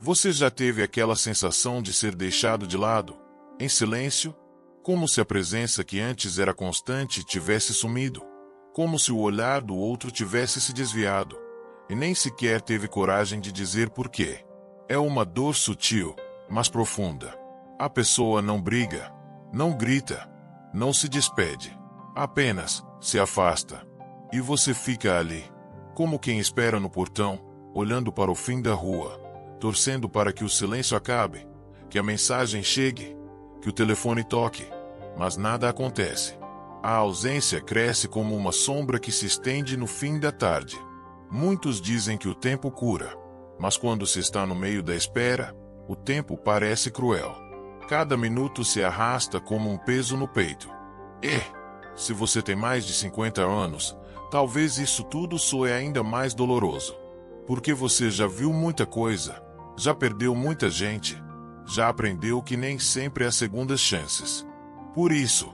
Você já teve aquela sensação de ser deixado de lado, em silêncio? Como se a presença que antes era constante tivesse sumido, como se o olhar do outro tivesse se desviado, e nem sequer teve coragem de dizer por quê. É uma dor sutil, mas profunda. A pessoa não briga, não grita, não se despede, apenas se afasta. E você fica ali, como quem espera no portão, olhando para o fim da rua, torcendo para que o silêncio acabe, que a mensagem chegue, que o telefone toque, mas nada acontece. A ausência cresce como uma sombra que se estende no fim da tarde. Muitos dizem que o tempo cura, mas quando se está no meio da espera, o tempo parece cruel. Cada minuto se arrasta como um peso no peito. E, se você tem mais de 50 anos, talvez isso tudo soe ainda mais doloroso. Porque você já viu muita coisa, já perdeu muita gente, já aprendeu que nem sempre há segundas chances. Por isso,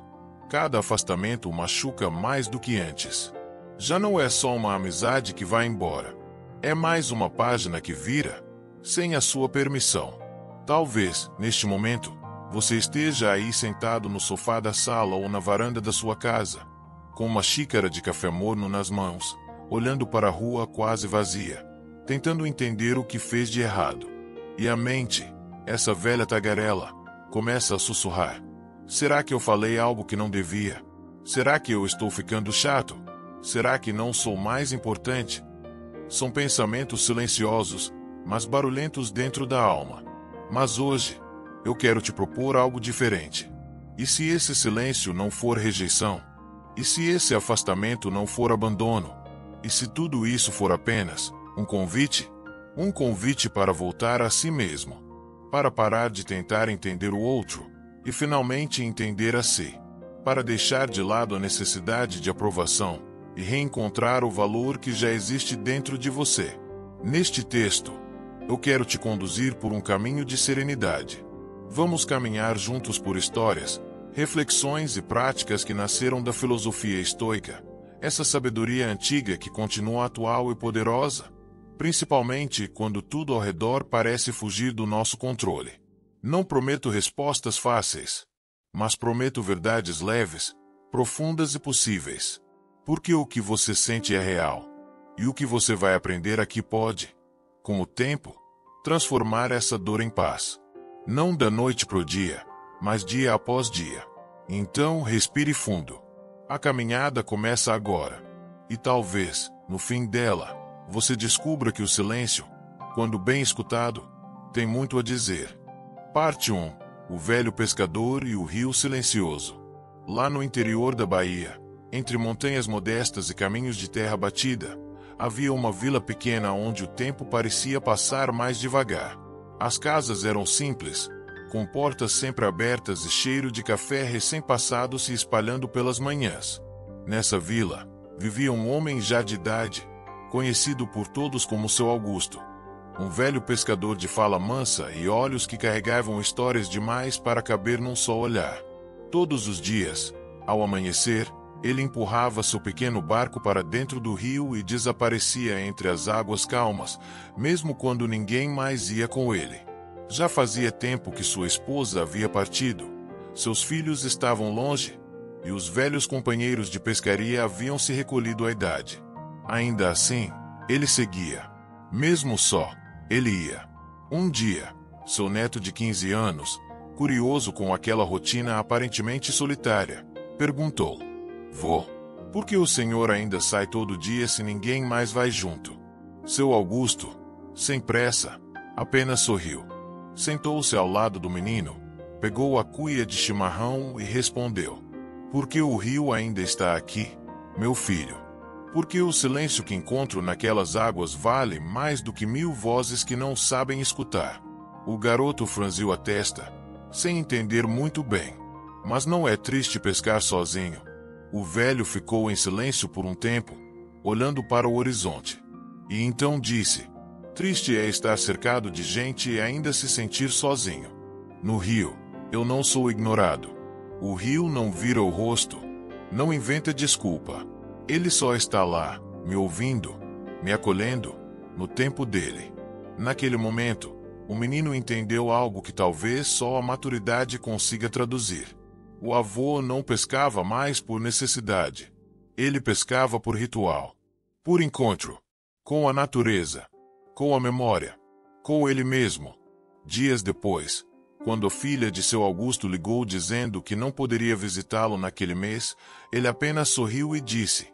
cada afastamento machuca mais do que antes. Já não é só uma amizade que vai embora. É mais uma página que vira, sem a sua permissão. Talvez, neste momento, você esteja aí sentado no sofá da sala ou na varanda da sua casa, com uma xícara de café morno nas mãos, olhando para a rua quase vazia, tentando entender o que fez de errado. E a mente, essa velha tagarela, começa a sussurrar. Será que eu falei algo que não devia? Será que eu estou ficando chato? Será que não sou mais importante? São pensamentos silenciosos, mas barulhentos dentro da alma. Mas hoje, eu quero te propor algo diferente. E se esse silêncio não for rejeição? E se esse afastamento não for abandono? E se tudo isso for apenas um convite? Um convite para voltar a si mesmo. Para parar de tentar entender o outro e finalmente entender a si. Para deixar de lado a necessidade de aprovação e reencontrar o valor que já existe dentro de você. Neste texto, eu quero te conduzir por um caminho de serenidade. Vamos caminhar juntos por histórias, reflexões e práticas que nasceram da filosofia estoica, essa sabedoria antiga que continua atual e poderosa, principalmente quando tudo ao redor parece fugir do nosso controle. Não prometo respostas fáceis, mas prometo verdades leves, profundas e possíveis. Porque o que você sente é real, e o que você vai aprender aqui pode, com o tempo, transformar essa dor em paz. Não da noite pro dia, mas dia após dia. Então, respire fundo. A caminhada começa agora. E talvez, no fim dela, você descubra que o silêncio, quando bem escutado, tem muito a dizer. Parte 1. O velho pescador e o rio silencioso. Lá no interior da Bahia, entre montanhas modestas e caminhos de terra batida, havia uma vila pequena onde o tempo parecia passar mais devagar. As casas eram simples, com portas sempre abertas e cheiro de café recém-passado se espalhando pelas manhãs. Nessa vila, vivia um homem já de idade, conhecido por todos como Seu Augusto. Um velho pescador de fala mansa e olhos que carregavam histórias demais para caber num só olhar. Todos os dias, ao amanhecer, ele empurrava seu pequeno barco para dentro do rio e desaparecia entre as águas calmas, mesmo quando ninguém mais ia com ele. Já fazia tempo que sua esposa havia partido, seus filhos estavam longe, e os velhos companheiros de pescaria haviam se recolhido à idade. Ainda assim, ele seguia. Mesmo só, ele ia. Um dia, seu neto de 15 anos, curioso com aquela rotina aparentemente solitária, perguntou: Vô, por que o senhor ainda sai todo dia se ninguém mais vai junto? Seu Augusto, sem pressa, apenas sorriu. Sentou-se ao lado do menino, pegou a cuia de chimarrão e respondeu: Porque o rio ainda está aqui, meu filho. Porque o silêncio que encontro naquelas águas vale mais do que 1000 vozes que não sabem escutar. O garoto franziu a testa, sem entender muito bem. Mas não é triste pescar sozinho. O velho ficou em silêncio por um tempo, olhando para o horizonte. E então disse: Triste é estar cercado de gente e ainda se sentir sozinho. No rio, eu não sou ignorado. O rio não vira o rosto, não inventa desculpa. Ele só está lá, me ouvindo, me acolhendo, no tempo dele. Naquele momento, O menino entendeu algo que talvez só a maturidade consiga traduzir. O avô não pescava mais por necessidade. Ele pescava por ritual, por encontro, com a natureza, com a memória, com ele mesmo. Dias depois, quando a filha de seu Augusto ligou dizendo que não poderia visitá-lo naquele mês, ele apenas sorriu e disse: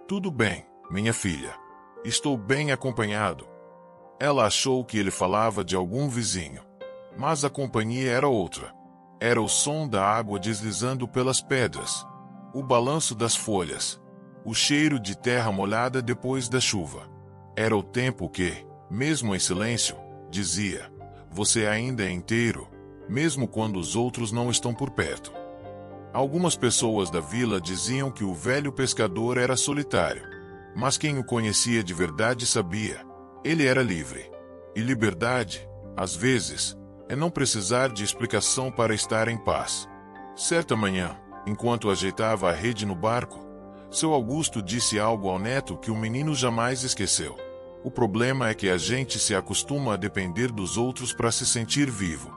"Tudo bem, minha filha. Estou bem acompanhado." Ela achou que ele falava de algum vizinho. Mas a companhia era outra. Era o som da água deslizando pelas pedras, o balanço das folhas, o cheiro de terra molhada depois da chuva. Era o tempo que, mesmo em silêncio, dizia: "Você ainda é inteiro, mesmo quando os outros não estão por perto." Algumas pessoas da vila diziam que o velho pescador era solitário. Mas quem o conhecia de verdade sabia: ele era livre. E liberdade, às vezes, é não precisar de explicação para estar em paz. Certa manhã, enquanto ajeitava a rede no barco, seu Augusto disse algo ao neto que o menino jamais esqueceu. O problema é que a gente se acostuma a depender dos outros para se sentir vivo.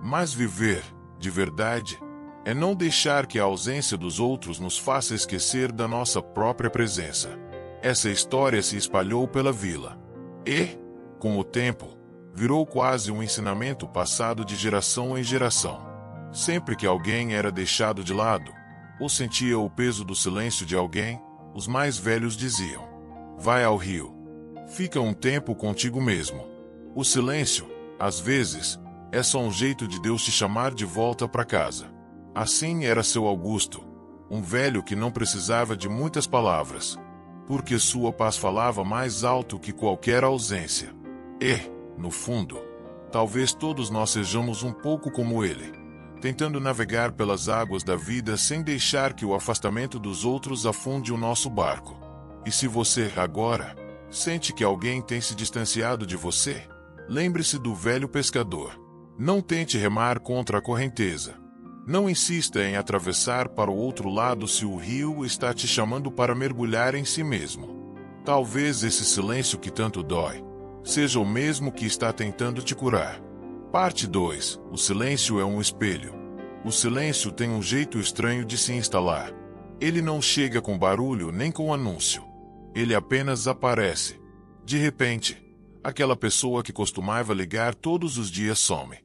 Mas viver, de verdade, é não deixar que a ausência dos outros nos faça esquecer da nossa própria presença. Essa história se espalhou pela vila. E, com o tempo, virou quase um ensinamento passado de geração em geração. Sempre que alguém era deixado de lado, ou sentia o peso do silêncio de alguém, os mais velhos diziam: "Vai ao rio. Fica um tempo contigo mesmo." O silêncio, às vezes, é só um jeito de Deus te chamar de volta para casa. Assim era seu Augusto, um velho que não precisava de muitas palavras, porque sua paz falava mais alto que qualquer ausência. E, no fundo, talvez todos nós sejamos um pouco como ele, tentando navegar pelas águas da vida sem deixar que o afastamento dos outros afunde o nosso barco. E se você, agora, sente que alguém tem se distanciado de você, lembre-se do velho pescador. Não tente remar contra a correnteza. Não insista em atravessar para o outro lado se o rio está te chamando para mergulhar em si mesmo. Talvez esse silêncio que tanto dói seja o mesmo que está tentando te curar. Parte 2. O silêncio é um espelho. O silêncio tem um jeito estranho de se instalar. Ele não chega com barulho nem com anúncio. Ele apenas aparece. De repente, aquela pessoa que costumava ligar todos os dias some.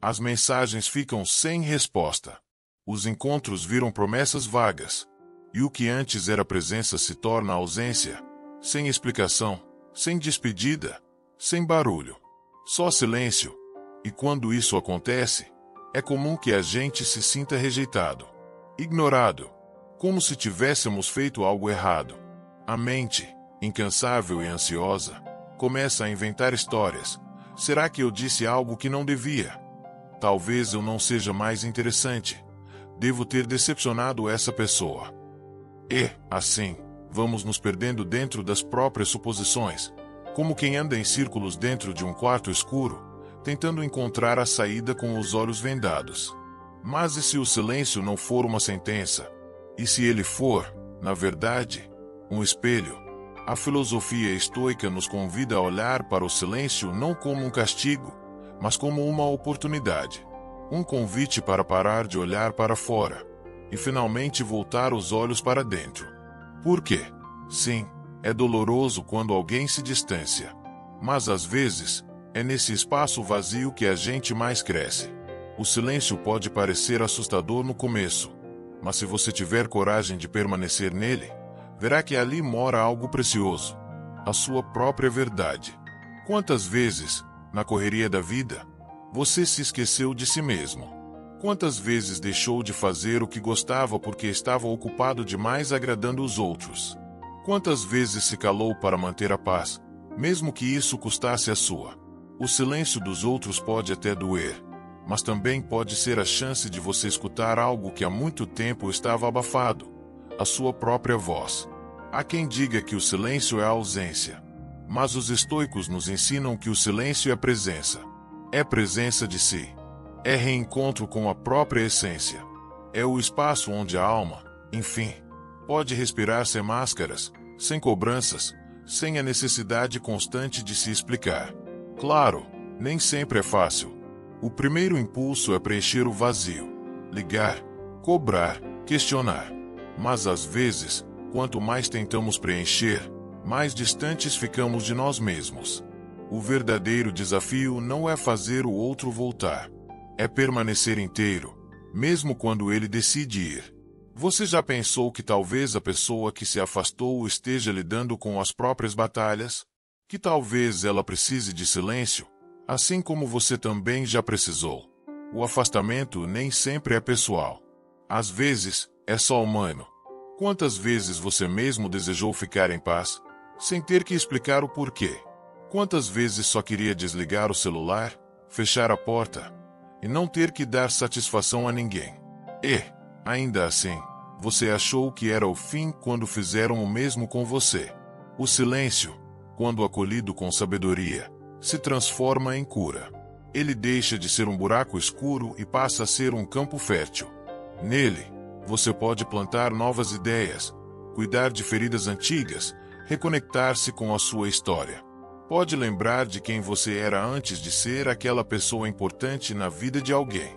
As mensagens ficam sem resposta. Os encontros viram promessas vagas. E o que antes era presença se torna ausência, sem explicação, sem despedida, sem barulho. Só silêncio. E quando isso acontece, é comum que a gente se sinta rejeitado, ignorado, como se tivéssemos feito algo errado. A mente, incansável e ansiosa, começa a inventar histórias. Será que eu disse algo que não devia? Talvez eu não seja mais interessante. Devo ter decepcionado essa pessoa. E, assim, vamos nos perdendo dentro das próprias suposições, como quem anda em círculos dentro de um quarto escuro, tentando encontrar a saída com os olhos vendados. Mas e se o silêncio não for uma sentença? E se ele for, na verdade, um espelho? A filosofia estoica nos convida a olhar para o silêncio não como um castigo, mas como uma oportunidade. Um convite para parar de olhar para fora e finalmente voltar os olhos para dentro. Por quê? Sim, é doloroso quando alguém se distancia. Mas às vezes, é nesse espaço vazio que a gente mais cresce. O silêncio pode parecer assustador no começo, mas se você tiver coragem de permanecer nele, verá que ali mora algo precioso, a sua própria verdade. Quantas vezes, na correria da vida, você se esqueceu de si mesmo? Quantas vezes deixou de fazer o que gostava porque estava ocupado demais agradando os outros? Quantas vezes se calou para manter a paz, mesmo que isso custasse a sua? O silêncio dos outros pode até doer, mas também pode ser a chance de você escutar algo que há muito tempo estava abafado, a sua própria voz. Há quem diga que o silêncio é a ausência, mas os estoicos nos ensinam que o silêncio é presença. É presença de si. É reencontro com a própria essência. É o espaço onde a alma, enfim, pode respirar sem máscaras, sem cobranças, sem a necessidade constante de se explicar. Claro, Nem sempre é fácil. O primeiro impulso é preencher o vazio, ligar, cobrar, questionar. Mas às vezes, quanto mais tentamos preencher, mais distantes ficamos de nós mesmos. O verdadeiro desafio não é fazer o outro voltar. É permanecer inteiro, mesmo quando ele decide ir. Você já pensou que talvez a pessoa que se afastou esteja lidando com as próprias batalhas? Que talvez ela precise de silêncio, assim como você também já precisou. O afastamento nem sempre é pessoal. Às vezes, é só humano. Quantas vezes você mesmo desejou ficar em paz, sem ter que explicar o porquê? Quantas vezes só queria desligar o celular, fechar a porta, e não ter que dar satisfação a ninguém? E, ainda assim, você achou que era o fim quando fizeram o mesmo com você. O silêncio, quando acolhido com sabedoria, se transforma em cura. Ele deixa de ser um buraco escuro e passa a ser um campo fértil. Nele, você pode plantar novas ideias, cuidar de feridas antigas, reconectar-se com a sua história. Pode lembrar de quem você era antes de ser aquela pessoa importante na vida de alguém.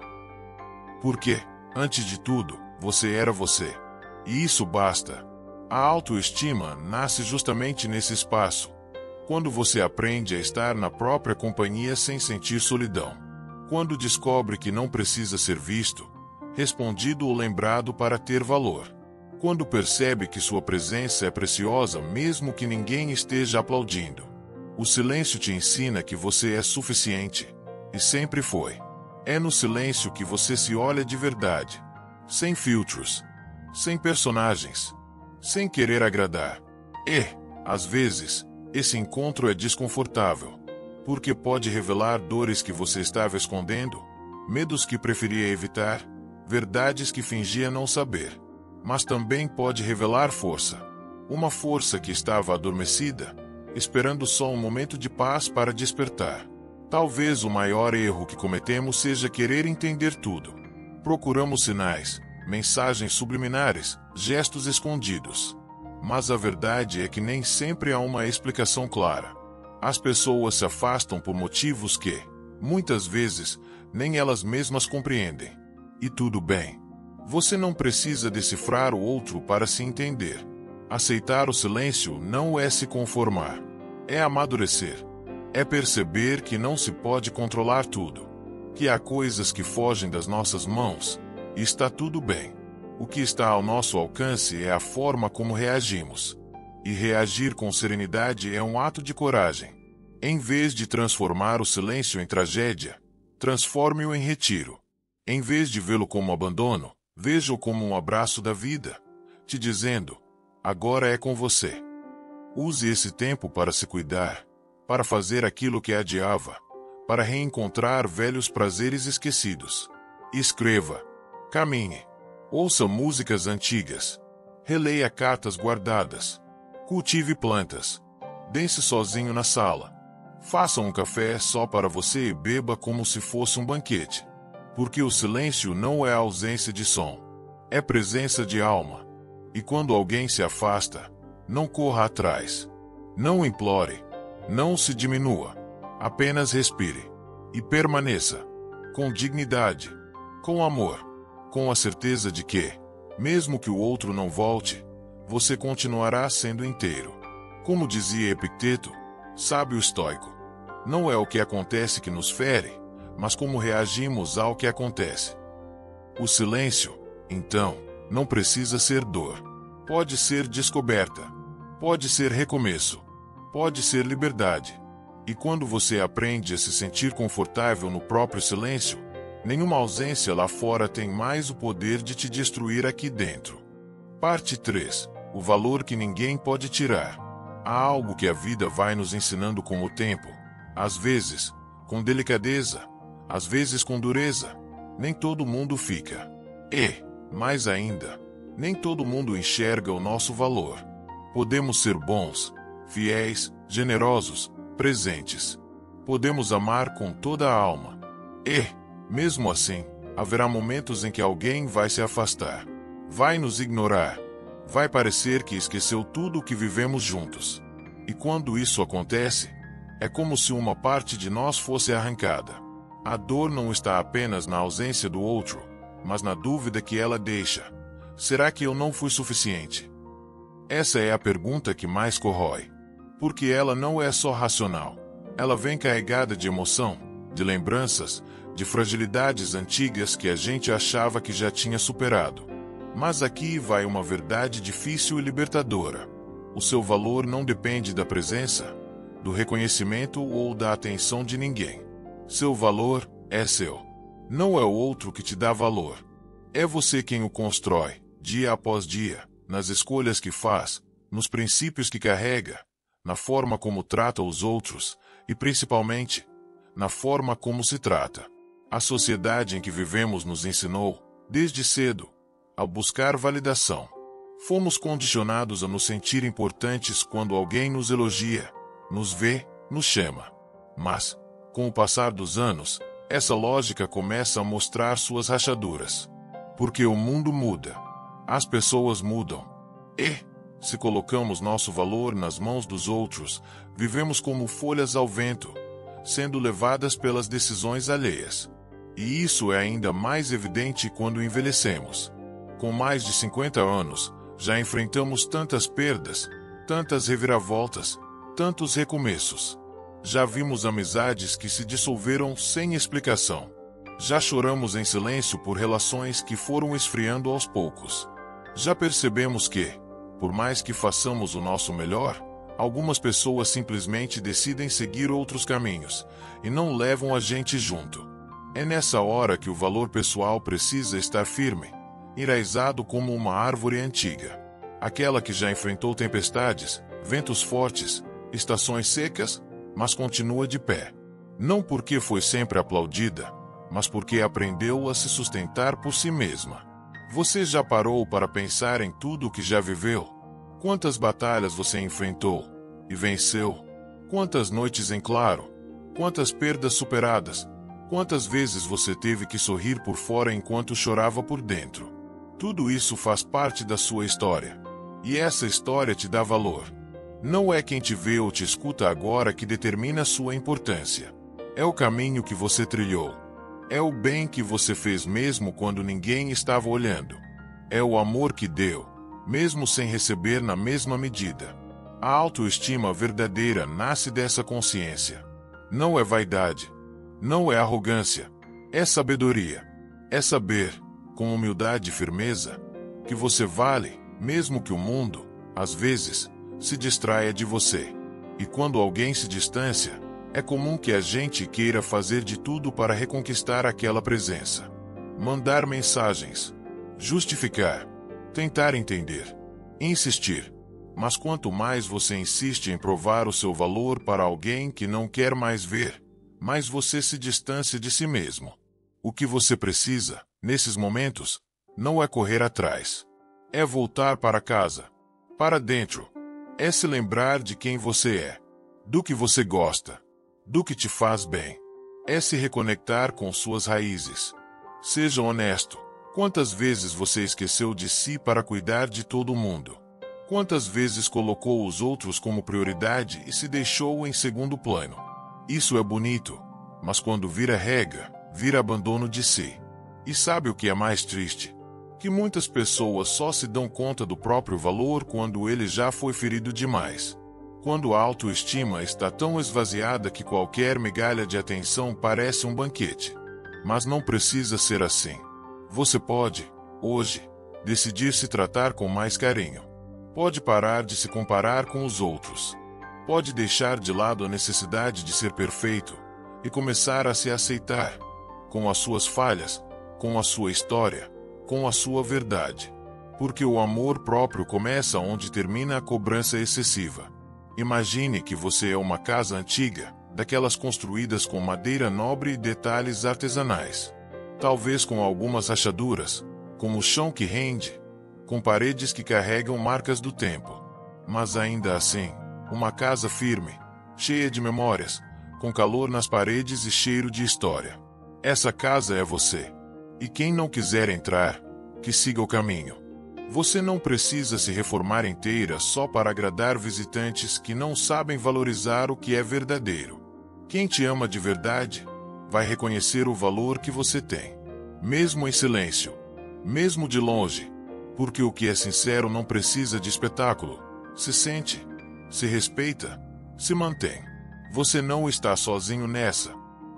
Porque, antes de tudo, você era você. E isso basta. A autoestima nasce justamente nesse espaço, quando você aprende a estar na própria companhia sem sentir solidão. Quando descobre que não precisa ser visto, respondido ou lembrado para ter valor. Quando percebe que sua presença é preciosa mesmo que ninguém esteja aplaudindo. O silêncio te ensina que você é suficiente, e sempre foi. É no silêncio que você se olha de verdade, sem filtros, sem personagens, sem querer agradar. E, às vezes, esse encontro é desconfortável, porque pode revelar dores que você estava escondendo, medos que preferia evitar, verdades que fingia não saber. Mas também pode revelar força. Uma força que estava adormecida, esperando só um momento de paz para despertar. Talvez o maior erro que cometemos seja querer entender tudo. Procuramos sinais, mensagens subliminares, gestos escondidos. Mas a verdade é que nem sempre há uma explicação clara. As pessoas se afastam por motivos que, muitas vezes, nem elas mesmas compreendem. E tudo bem. Você não precisa decifrar o outro para se entender. Aceitar o silêncio não é se conformar. É amadurecer. É perceber que não se pode controlar tudo. Que há coisas que fogem das nossas mãos, e está tudo bem. O que está ao nosso alcance é a forma como reagimos. E reagir com serenidade é um ato de coragem. Em vez de transformar o silêncio em tragédia, transforme-o em retiro. Em vez de vê-lo como abandono, veja-o como um abraço da vida, te dizendo: agora é com você. Use esse tempo para se cuidar, para fazer aquilo que adiava, para reencontrar velhos prazeres esquecidos. Escreva, caminhe, ouça músicas antigas, releia cartas guardadas, cultive plantas, dance sozinho na sala, faça um café só para você e beba como se fosse um banquete. Porque o silêncio não é ausência de som, é presença de alma. E quando alguém se afasta, não corra atrás. Não implore, não se diminua. Apenas respire. E permaneça. Com dignidade, com amor, com a certeza de que, mesmo que o outro não volte, você continuará sendo inteiro. Como dizia Epicteto, sábio estoico, não é o que acontece que nos fere, mas como reagimos ao que acontece. O silêncio, então, não precisa ser dor. Pode ser descoberta. Pode ser recomeço. Pode ser liberdade. E quando você aprende a se sentir confortável no próprio silêncio, nenhuma ausência lá fora tem mais o poder de te destruir aqui dentro. Parte 3. O valor que ninguém pode tirar. Há algo que a vida vai nos ensinando com o tempo. Às vezes, com delicadeza. Às vezes com dureza. Nem todo mundo fica. E, mais ainda, nem todo mundo enxerga o nosso valor. Podemos ser bons, fiéis, generosos, presentes. Podemos amar com toda a alma. E, mesmo assim, haverá momentos em que alguém vai se afastar. Vai nos ignorar. Vai parecer que esqueceu tudo o que vivemos juntos. E quando isso acontece, É como se uma parte de nós fosse arrancada. A dor não está apenas na ausência do outro, mas na dúvida que ela deixa. Será que eu não fui suficiente? Essa é a pergunta que mais corrói. Porque ela não é só racional. Ela vem carregada de emoção, de lembranças, de fragilidades antigas que a gente achava que já tinha superado. Mas aqui vai uma verdade difícil e libertadora. O seu valor não depende da presença, do reconhecimento ou da atenção de ninguém. Seu valor é seu. Não é o outro que te dá valor. É você quem o constrói, dia após dia, nas escolhas que faz, nos princípios que carrega, na forma como trata os outros e, principalmente, na forma como se trata. A sociedade em que vivemos nos ensinou, desde cedo, a buscar validação. Fomos condicionados a nos sentir importantes quando alguém nos elogia, nos vê, nos chama. Mas, com o passar dos anos, essa lógica começa a mostrar suas rachaduras. Porque o mundo muda. As pessoas mudam. E, se colocamos nosso valor nas mãos dos outros, vivemos como folhas ao vento, sendo levadas pelas decisões alheias. E isso é ainda mais evidente quando envelhecemos. Com mais de 50 anos, já enfrentamos tantas perdas, tantas reviravoltas, tantos recomeços. Já vimos amizades que se dissolveram sem explicação. Já choramos em silêncio por relações que foram esfriando aos poucos. Já percebemos que, por mais que façamos o nosso melhor, algumas pessoas simplesmente decidem seguir outros caminhos e não levam a gente junto. É nessa hora que o valor pessoal precisa estar firme, enraizado como uma árvore antiga. Aquela que já enfrentou tempestades, ventos fortes, estações secas, mas continua de pé. Não porque foi sempre aplaudida, mas porque aprendeu a se sustentar por si mesma. Você já parou para pensar em tudo o que já viveu? Quantas batalhas você enfrentou e venceu? Quantas noites em claro? Quantas perdas superadas? Quantas vezes você teve que sorrir por fora enquanto chorava por dentro? Tudo isso faz parte da sua história. E essa história te dá valor. Não é quem te vê ou te escuta agora que determina sua importância. É o caminho que você trilhou. É o bem que você fez mesmo quando ninguém estava olhando. É o amor que deu, mesmo sem receber na mesma medida. A autoestima verdadeira nasce dessa consciência. Não é vaidade. Não é arrogância. É sabedoria. É saber, com humildade e firmeza, que você vale, mesmo que o mundo, às vezes, se distraia de você. E quando alguém se distancia, é comum que a gente queira fazer de tudo para reconquistar aquela presença. Mandar mensagens, justificar, tentar entender, insistir. Mas quanto mais você insiste em provar o seu valor para alguém que não quer mais ver, mais você se distancia de si mesmo. O que você precisa, nesses momentos, não é correr atrás. É voltar para casa, para dentro. É se lembrar de quem você é, do que você gosta, do que te faz bem. É se reconectar com suas raízes. Seja honesto. Quantas vezes você esqueceu de si para cuidar de todo mundo? Quantas vezes colocou os outros como prioridade e se deixou em segundo plano? Isso é bonito, mas quando vira regra, vira abandono de si. E sabe o que é mais triste? Que muitas pessoas só se dão conta do próprio valor quando ele já foi ferido demais. Quando a autoestima está tão esvaziada que qualquer migalha de atenção parece um banquete. Mas não precisa ser assim. Você pode, hoje, decidir se tratar com mais carinho. Pode parar de se comparar com os outros. Pode deixar de lado a necessidade de ser perfeito e começar a se aceitar, com as suas falhas, com a sua história, com a sua verdade. Porque o amor próprio começa onde termina a cobrança excessiva. Imagine que você é uma casa antiga, daquelas construídas com madeira nobre e detalhes artesanais. Talvez com algumas rachaduras, com o chão que rende, com paredes que carregam marcas do tempo. Mas ainda assim, uma casa firme, cheia de memórias, com calor nas paredes e cheiro de história. Essa casa é você. E quem não quiser entrar, que siga o caminho. Você não precisa se reformar inteira só para agradar visitantes que não sabem valorizar o que é verdadeiro. Quem te ama de verdade vai reconhecer o valor que você tem, mesmo em silêncio, mesmo de longe, porque o que é sincero não precisa de espetáculo. Se sente, se respeita, se mantém. Você não está sozinho nessa.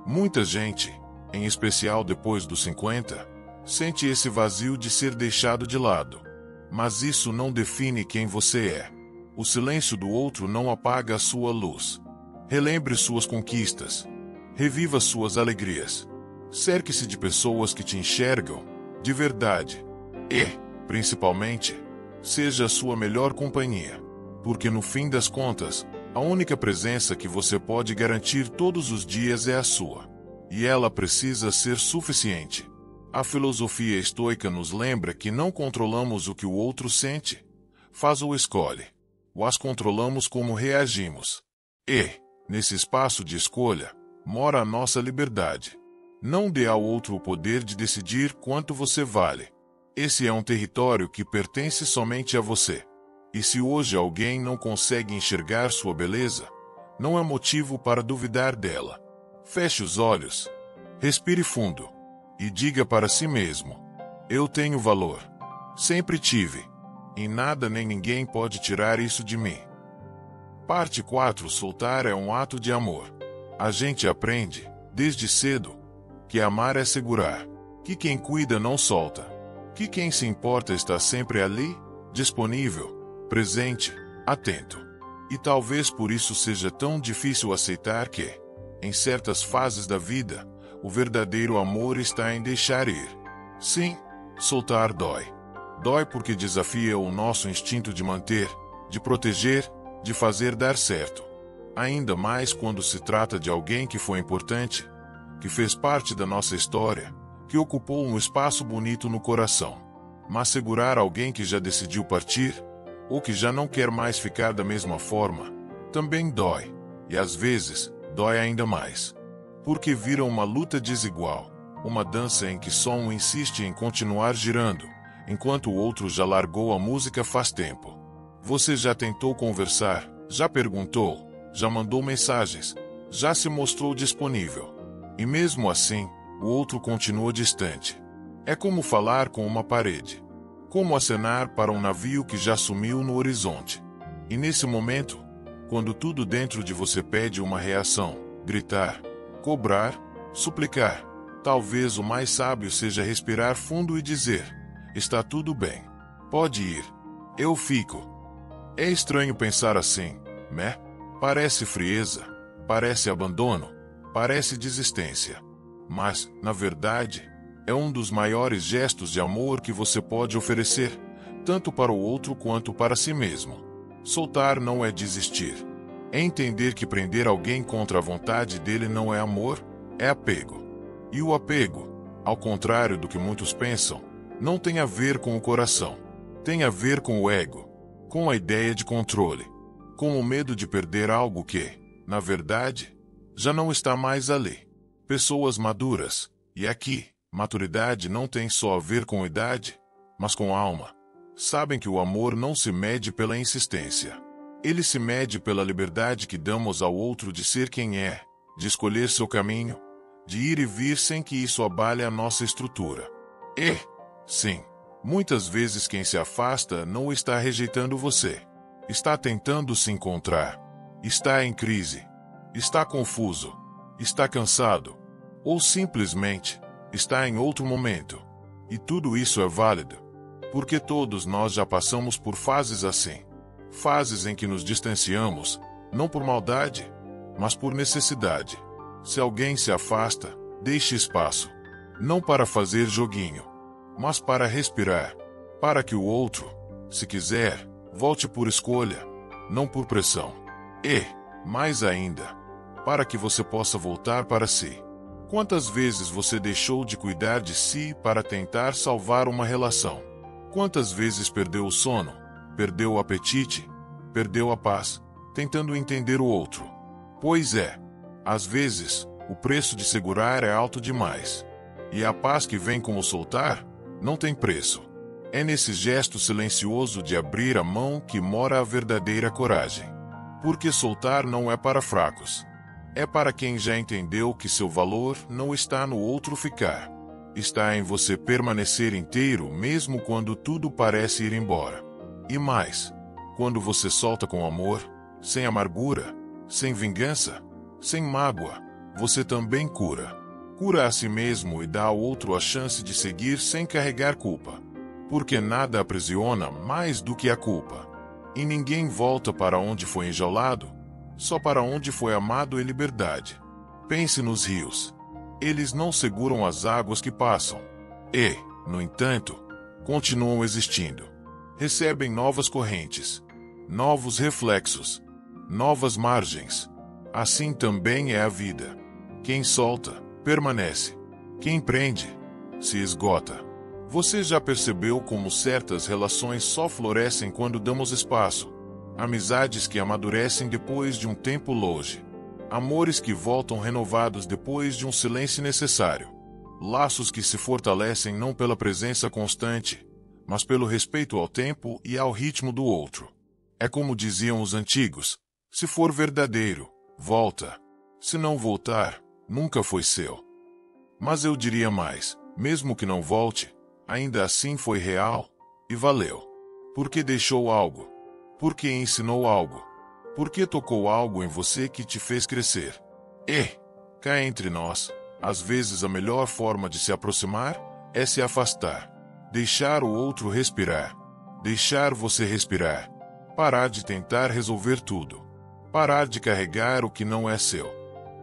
Muita gente, em especial depois dos 50, sente esse vazio de ser deixado de lado. Mas isso não define quem você é. O silêncio do outro não apaga a sua luz. Relembre suas conquistas. Reviva suas alegrias. Cerque-se de pessoas que te enxergam de verdade. E, principalmente, seja a sua melhor companhia. Porque no fim das contas, a única presença que você pode garantir todos os dias é a sua. E ela precisa ser suficiente. A filosofia estoica nos lembra que não controlamos o que o outro sente, faz ou escolhe. Mas controlamos como reagimos. E, nesse espaço de escolha, mora a nossa liberdade. Não dê ao outro o poder de decidir quanto você vale. Esse é um território que pertence somente a você. E se hoje alguém não consegue enxergar sua beleza, não é motivo para duvidar dela. Feche os olhos, respire fundo e diga para si mesmo: eu tenho valor. Sempre tive. E nada nem ninguém pode tirar isso de mim. Parte 4. Soltar é um ato de amor. A gente aprende, desde cedo, que amar é segurar, que quem cuida não solta, que quem se importa está sempre ali, disponível, presente, atento. E talvez por isso seja tão difícil aceitar que, em certas fases da vida, o verdadeiro amor está em deixar ir. Sim, soltar dói. Dói porque desafia o nosso instinto de manter, de proteger, de fazer dar certo. Ainda mais quando se trata de alguém que foi importante, que fez parte da nossa história, que ocupou um espaço bonito no coração. Mas segurar alguém que já decidiu partir, ou que já não quer mais ficar da mesma forma, também dói. E às vezes, dói ainda mais. Porque vira uma luta desigual, uma dança em que só um insiste em continuar girando, enquanto o outro já largou a música faz tempo. Você já tentou conversar, já perguntou, já mandou mensagens, já se mostrou disponível. E mesmo assim, o outro continua distante. É como falar com uma parede. Como acenar para um navio que já sumiu no horizonte. E nesse momento, quando tudo dentro de você pede uma reação, gritar, cobrar, suplicar, talvez o mais sábio seja respirar fundo e dizer: está tudo bem. Pode ir. Eu fico. É estranho pensar assim, né? Parece frieza, parece abandono, parece desistência. Mas, na verdade, é um dos maiores gestos de amor que você pode oferecer, tanto para o outro quanto para si mesmo. Soltar não é desistir. É entender que prender alguém contra a vontade dele não é amor, é apego. E o apego, ao contrário do que muitos pensam, não tem a ver com o coração. Tem a ver com o ego, com a ideia de controle, com o medo de perder algo que, na verdade, já não está mais ali. Pessoas maduras, e aqui, maturidade não tem só a ver com idade, mas com alma. Sabem que o amor não se mede pela insistência. Ele se mede pela liberdade que damos ao outro de ser quem é, de escolher seu caminho, de ir e vir sem que isso abale a nossa estrutura. E, sim, muitas vezes quem se afasta não está rejeitando você. Está tentando se encontrar. Está em crise. Está confuso. Está cansado. Ou simplesmente, está em outro momento. E tudo isso é válido. Porque todos nós já passamos por fases assim. Fases em que nos distanciamos, não por maldade, mas por necessidade. Se alguém se afasta, deixe espaço. Não para fazer joguinho, mas para respirar. Para que o outro, se quiser, volte por escolha, não por pressão. E, mais ainda, para que você possa voltar para si. Quantas vezes você deixou de cuidar de si para tentar salvar uma relação? Quantas vezes perdeu o sono, perdeu o apetite, perdeu a paz, tentando entender o outro? Pois é, às vezes, o preço de segurar é alto demais. E a paz que vem com o soltar, não tem preço. É nesse gesto silencioso de abrir a mão que mora a verdadeira coragem. Porque soltar não é para fracos. É para quem já entendeu que seu valor não está no outro ficar. Está em você permanecer inteiro mesmo quando tudo parece ir embora. E mais, quando você solta com amor, sem amargura, sem vingança, sem mágoa, você também cura. Cura a si mesmo e dá ao outro a chance de seguir sem carregar culpa. Porque nada aprisiona mais do que a culpa. E ninguém volta para onde foi enjaulado, só para onde foi amado em liberdade. Pense nos rios. Eles não seguram as águas que passam. E, no entanto, continuam existindo. Recebem novas correntes, novos reflexos, novas margens. Assim também é a vida. Quem solta, permanece. Quem prende, se esgota. Você já percebeu como certas relações só florescem quando damos espaço? Amizades que amadurecem depois de um tempo longe. Amores que voltam renovados depois de um silêncio necessário. Laços que se fortalecem não pela presença constante, mas pelo respeito ao tempo e ao ritmo do outro. É como diziam os antigos: se for verdadeiro, volta. Se não voltar, nunca foi seu. Mas eu diria mais: mesmo que não volte, ainda assim foi real e valeu. Porque deixou algo. Porque ensinou algo. Porque tocou algo em você que te fez crescer. E, cá entre nós, às vezes a melhor forma de se aproximar é se afastar. Deixar o outro respirar. Deixar você respirar. Parar de tentar resolver tudo. Parar de carregar o que não é seu.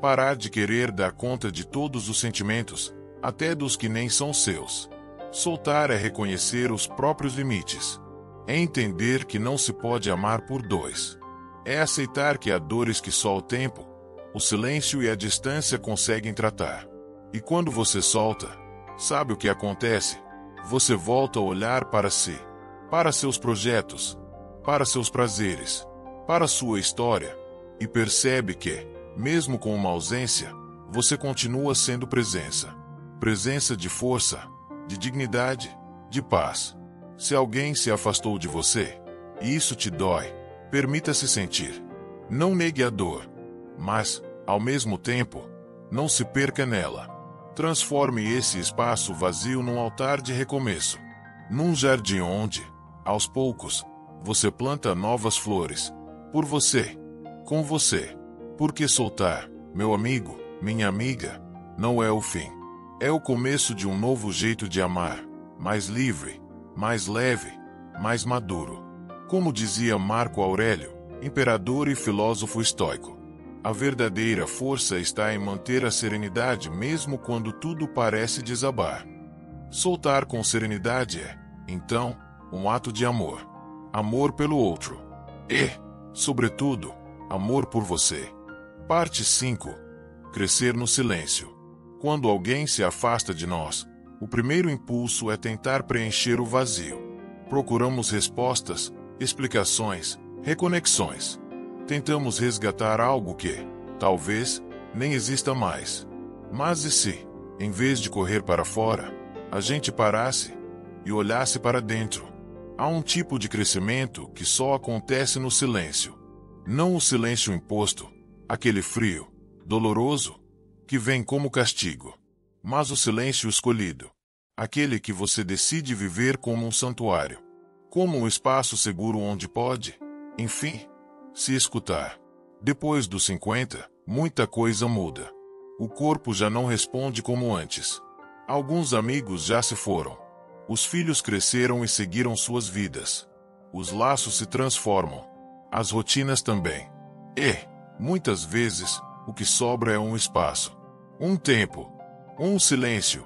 Parar de querer dar conta de todos os sentimentos, até dos que nem são seus. Soltar é reconhecer os próprios limites. É entender que não se pode amar por dois. É aceitar que há dores que só o tempo, o silêncio e a distância conseguem tratar. E quando você solta, sabe o que acontece? Você volta a olhar para si, para seus projetos, para seus prazeres, para sua história, e percebe que, mesmo com uma ausência, você continua sendo presença. Presença de força, de dignidade, de paz. Se alguém se afastou de você, e isso te dói, permita-se sentir. Não negue a dor, mas, ao mesmo tempo, não se perca nela. Transforme esse espaço vazio num altar de recomeço. Num jardim onde, aos poucos, você planta novas flores. Por você, com você. Porque soltar, meu amigo, minha amiga, não é o fim. É o começo de um novo jeito de amar, mais livre, mais leve, mais maduro. Como dizia Marco Aurélio, imperador e filósofo estoico, a verdadeira força está em manter a serenidade mesmo quando tudo parece desabar. Soltar com serenidade é, então, um ato de amor. Amor pelo outro. E, sobretudo, amor por você. Parte 5. Crescer no silêncio. Quando alguém se afasta de nós, o primeiro impulso é tentar preencher o vazio. Procuramos respostas, explicações, reconexões. Tentamos resgatar algo que, talvez, nem exista mais. Mas e se, em vez de correr para fora, a gente parasse e olhasse para dentro? Há um tipo de crescimento que só acontece no silêncio. Não o silêncio imposto, aquele frio, doloroso, que vem como castigo. Mas o silêncio escolhido. Aquele que você decide viver como um santuário. Como um espaço seguro onde pode, enfim, se escutar. Depois dos 50, muita coisa muda. O corpo já não responde como antes. Alguns amigos já se foram. Os filhos cresceram e seguiram suas vidas. Os laços se transformam. As rotinas também. E, muitas vezes, o que sobra é um espaço. Um tempo. Um silêncio.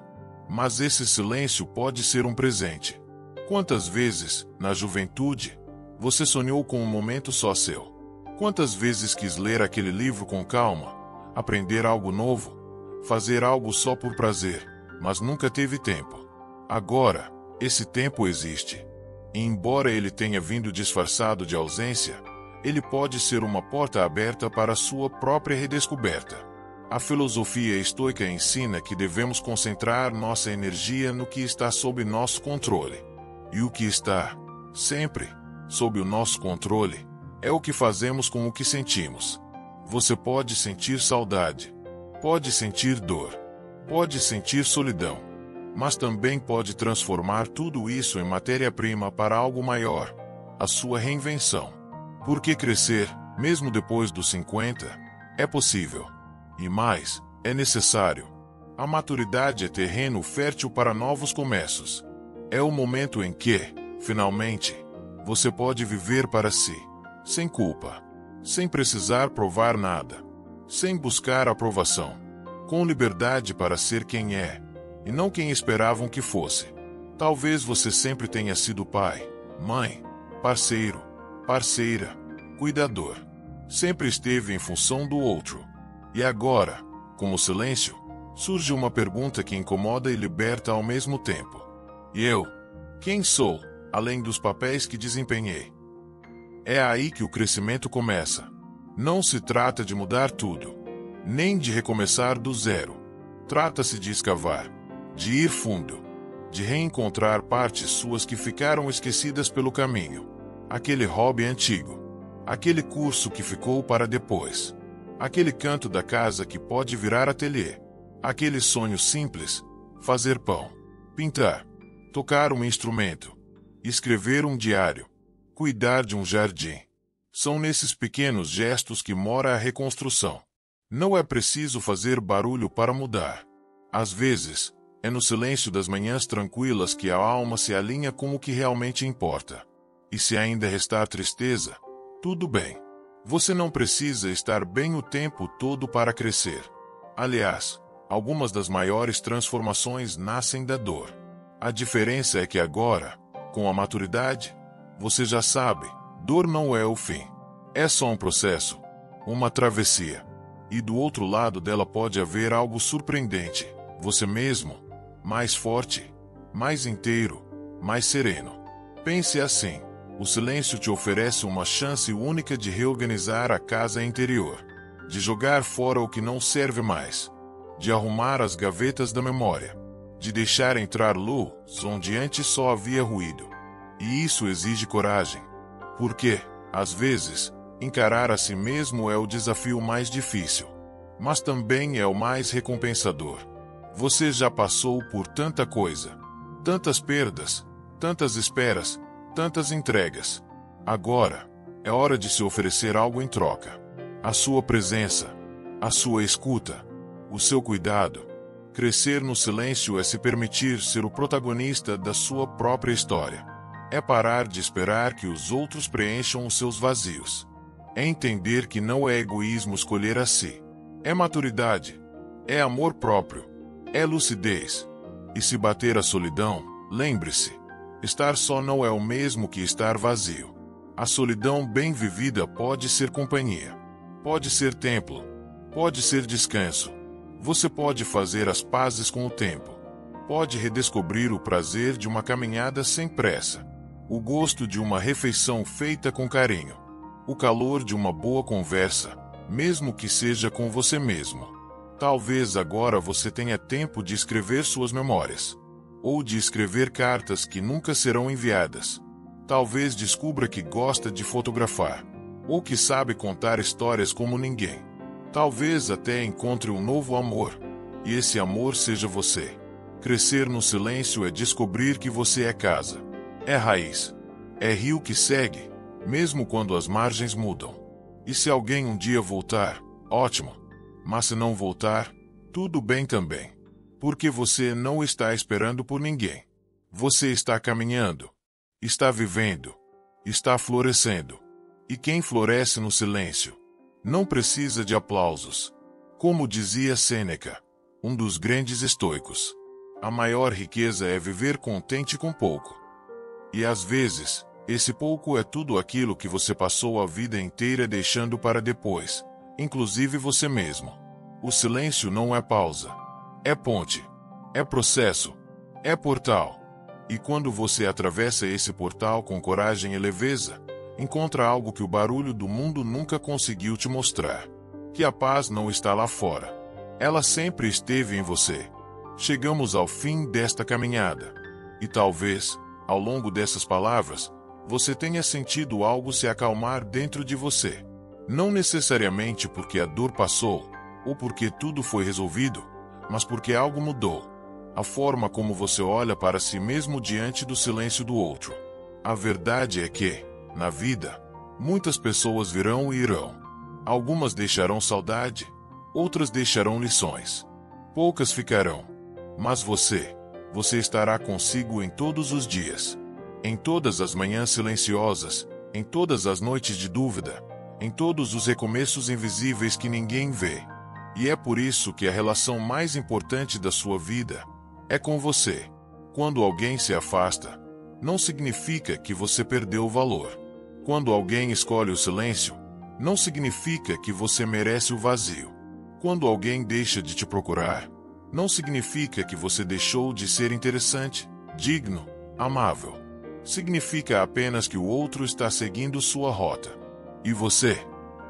Mas esse silêncio pode ser um presente. Quantas vezes, na juventude, você sonhou com um momento só seu? Quantas vezes quis ler aquele livro com calma, aprender algo novo, fazer algo só por prazer, mas nunca teve tempo? Agora, esse tempo existe. E embora ele tenha vindo disfarçado de ausência, ele pode ser uma porta aberta para a sua própria redescoberta. A filosofia estoica ensina que devemos concentrar nossa energia no que está sob nosso controle. E o que está, sempre, sob o nosso controle, é o que fazemos com o que sentimos. Você pode sentir saudade, pode sentir dor, pode sentir solidão, mas também pode transformar tudo isso em matéria-prima para algo maior, a sua reinvenção. Porque crescer, mesmo depois dos 50, é possível. E mais, é necessário. A maturidade é terreno fértil para novos começos. É o momento em que, finalmente, você pode viver para si, sem culpa, sem precisar provar nada, sem buscar aprovação, com liberdade para ser quem é, e não quem esperavam que fosse. Talvez você sempre tenha sido pai, mãe, parceiro, parceira, cuidador. Sempre esteve em função do outro. E agora, como silêncio, surge uma pergunta que incomoda e liberta ao mesmo tempo. E eu? Quem sou, além dos papéis que desempenhei? É aí que o crescimento começa. Não se trata de mudar tudo, nem de recomeçar do zero. Trata-se de escavar, de ir fundo, de reencontrar partes suas que ficaram esquecidas pelo caminho. Aquele hobby antigo, aquele curso que ficou para depois, aquele canto da casa que pode virar ateliê, aquele sonho simples, fazer pão, pintar, tocar um instrumento, escrever um diário, cuidar de um jardim. São nesses pequenos gestos que mora a reconstrução. Não é preciso fazer barulho para mudar. Às vezes, é no silêncio das manhãs tranquilas que a alma se alinha com o que realmente importa. E se ainda restar tristeza, tudo bem. Você não precisa estar bem o tempo todo para crescer. Aliás, algumas das maiores transformações nascem da dor. A diferença é que agora, com a maturidade, você já sabe, dor não é o fim. É só um processo, uma travessia. E do outro lado dela pode haver algo surpreendente. Você mesmo, mais forte, mais inteiro, mais sereno. Pense assim. O silêncio te oferece uma chance única de reorganizar a casa interior, de jogar fora o que não serve mais, de arrumar as gavetas da memória, de deixar entrar luz onde antes só havia ruído. E isso exige coragem, porque, às vezes, encarar a si mesmo é o desafio mais difícil, mas também é o mais recompensador. Você já passou por tanta coisa, tantas perdas, tantas esperas, tantas entregas. Agora, é hora de se oferecer algo em troca. A sua presença, a sua escuta, o seu cuidado. Crescer no silêncio é se permitir ser o protagonista da sua própria história. É parar de esperar que os outros preencham os seus vazios. É entender que não é egoísmo escolher a si. É maturidade. É amor próprio. É lucidez. E se bater a solidão, lembre-se. Estar só não é o mesmo que estar vazio. A solidão bem vivida pode ser companhia, pode ser templo, pode ser descanso. Você pode fazer as pazes com o tempo, pode redescobrir o prazer de uma caminhada sem pressa, o gosto de uma refeição feita com carinho, o calor de uma boa conversa, mesmo que seja com você mesmo. Talvez agora você tenha tempo de escrever suas memórias, ou de escrever cartas que nunca serão enviadas. Talvez descubra que gosta de fotografar, ou que sabe contar histórias como ninguém. Talvez até encontre um novo amor, e esse amor seja você. Crescer no silêncio é descobrir que você é casa, é raiz, é rio que segue, mesmo quando as margens mudam. E se alguém um dia voltar, ótimo, mas se não voltar, tudo bem também. Porque você não está esperando por ninguém. Você está caminhando, está vivendo, está florescendo. E quem floresce no silêncio não precisa de aplausos. Como dizia Sêneca, um dos grandes estoicos, a maior riqueza é viver contente com pouco. E às vezes, esse pouco é tudo aquilo que você passou a vida inteira deixando para depois, inclusive você mesmo. O silêncio não é pausa. É ponte, é processo, é portal. E quando você atravessa esse portal com coragem e leveza, encontra algo que o barulho do mundo nunca conseguiu te mostrar. Que a paz não está lá fora. Ela sempre esteve em você. Chegamos ao fim desta caminhada. E talvez, ao longo dessas palavras, você tenha sentido algo se acalmar dentro de você. Não necessariamente porque a dor passou, ou porque tudo foi resolvido, mas porque algo mudou. A forma como você olha para si mesmo diante do silêncio do outro. A verdade é que, na vida, muitas pessoas virão e irão. Algumas deixarão saudade, outras deixarão lições. Poucas ficarão. Mas você estará consigo em todos os dias. Em todas as manhãs silenciosas, em todas as noites de dúvida, em todos os recomeços invisíveis que ninguém vê. E é por isso que a relação mais importante da sua vida é com você. Quando alguém se afasta, não significa que você perdeu o valor. Quando alguém escolhe o silêncio, não significa que você merece o vazio. Quando alguém deixa de te procurar, não significa que você deixou de ser interessante, digno, amável. Significa apenas que o outro está seguindo sua rota. E você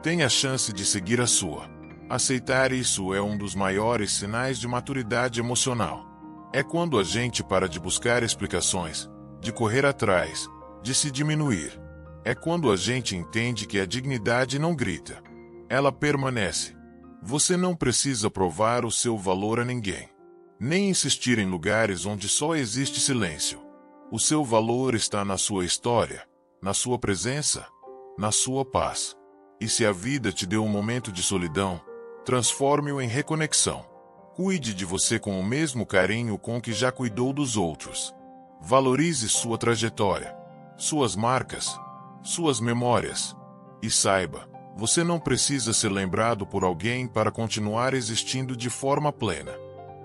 tem a chance de seguir a sua. Aceitar isso é um dos maiores sinais de maturidade emocional. É quando a gente para de buscar explicações, de correr atrás, de se diminuir. É quando a gente entende que a dignidade não grita. Ela permanece. Você não precisa provar o seu valor a ninguém. Nem insistir em lugares onde só existe silêncio. O seu valor está na sua história, na sua presença, na sua paz. E se a vida te deu um momento de solidão, transforme-o em reconexão. Cuide de você com o mesmo carinho com que já cuidou dos outros. Valorize sua trajetória, suas marcas, suas memórias. E saiba, você não precisa ser lembrado por alguém para continuar existindo de forma plena.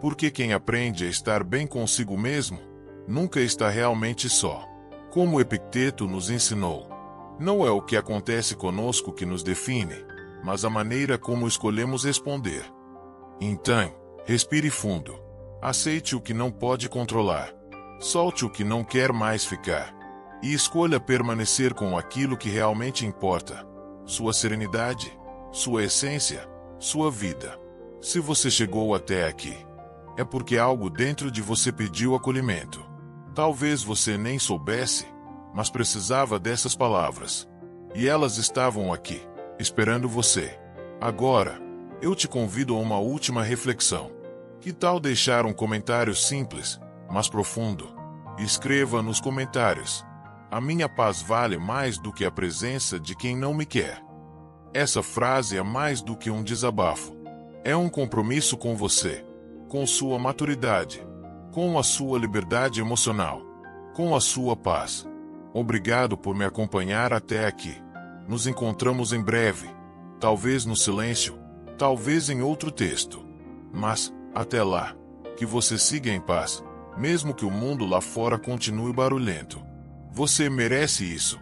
Porque quem aprende a estar bem consigo mesmo, nunca está realmente só. Como Epicteto nos ensinou, não é o que acontece conosco que nos define, mas a maneira como escolhemos responder. Então, respire fundo. Aceite o que não pode controlar. Solte o que não quer mais ficar. E escolha permanecer com aquilo que realmente importa. Sua serenidade, sua essência, sua vida. Se você chegou até aqui, é porque algo dentro de você pediu acolhimento. Talvez você nem soubesse, mas precisava dessas palavras. E elas estavam aqui, esperando você. Agora, eu te convido a uma última reflexão. Que tal deixar um comentário simples, mas profundo? Escreva nos comentários: a minha paz vale mais do que a presença de quem não me quer. Essa frase é mais do que um desabafo. É um compromisso com você, com sua maturidade, com a sua liberdade emocional, com a sua paz. Obrigado por me acompanhar até aqui. Nos encontramos em breve, talvez no silêncio, talvez em outro texto. Mas, até lá, que você siga em paz, mesmo que o mundo lá fora continue barulhento. Você merece isso.